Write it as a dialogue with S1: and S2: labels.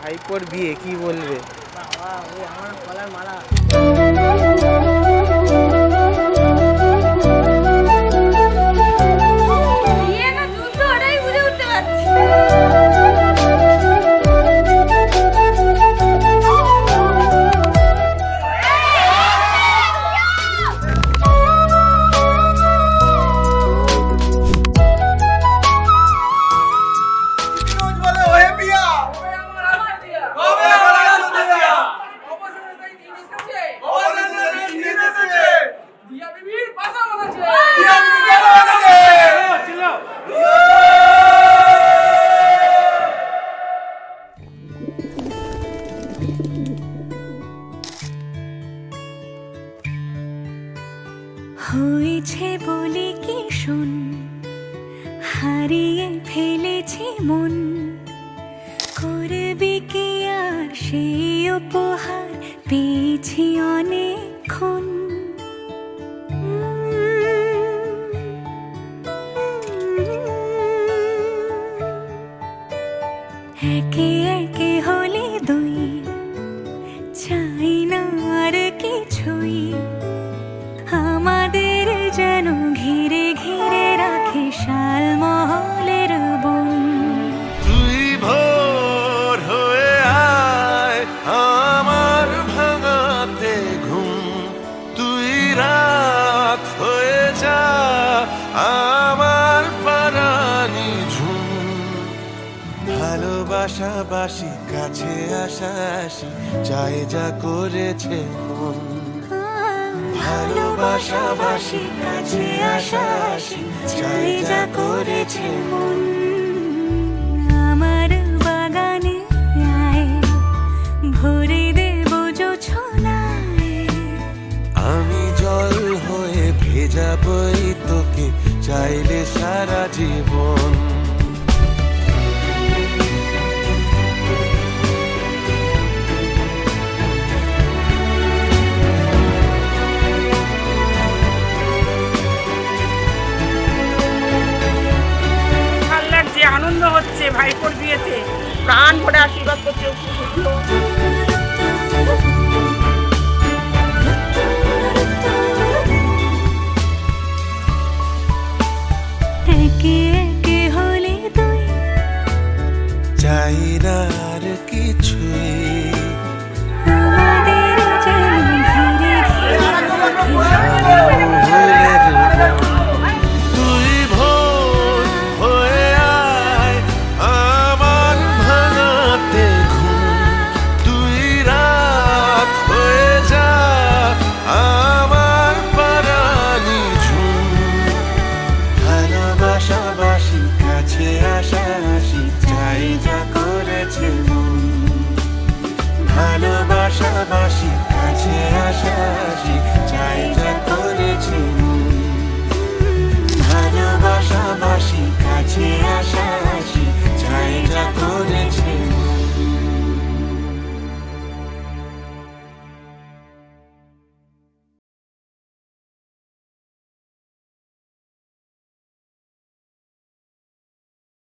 S1: ভাইপোর বিয়ে কি বলবে?
S2: বাবা ওই আমার গলার মালা।
S3: বিয়ে না যুদ্ধ ওটাই বুঝে উঠতে পারছি।
S4: হয়েছে বলে কি শুন, হারিয়ে ফেলেছি মন, করবি কি আর সেই উপহার পেয়েছি অনেকক্ষণ। একে একে হলে দুই, চাই না আর কিছুই, আমাদের যেন ঘিরে ঘিরে রাখে শালমহলের বন।
S5: তুই ভোর হয়ে আয় আমার ভাঙাতে ঘুম, তুই রাত হয়ে যা আমার পারানি ঝুম। ভালোবাসাবাসি কাছে আসাসি চাই যা করেছে মন, ভালোবাসাবাসি কাছে আসাসি চাই যা করেছে মন।
S4: আমার বাগানে আয়, ভরে দেব জোছনায়,
S5: আমি জল হয়ে ভেজাবই তোকে চাইলে সারা জীবন।
S2: আনন্দ হচ্ছে ভাইপোর বিয়েতে, প্রাণ ভরে আশীর্বাদ করছে।
S4: একে একে হলে দুই,
S5: চাই না আর কিছুই,
S4: আমাদের যেন ঘিরে ঘিরে
S5: তুই ভোর হয়ে আয় আমার ভাঙাতে ঘুম, তুই রাত হয়ে যা আমার পারানি ঝুম। ভালোবাসাবাসি কাছে আসাসি চাই যা করেছে মন, ভালোবাসাবাসি কাছে আসাসি চাই যা করেছে মন, ভালোবাসাবাসি কাছে আসাসি চাই যা করেছে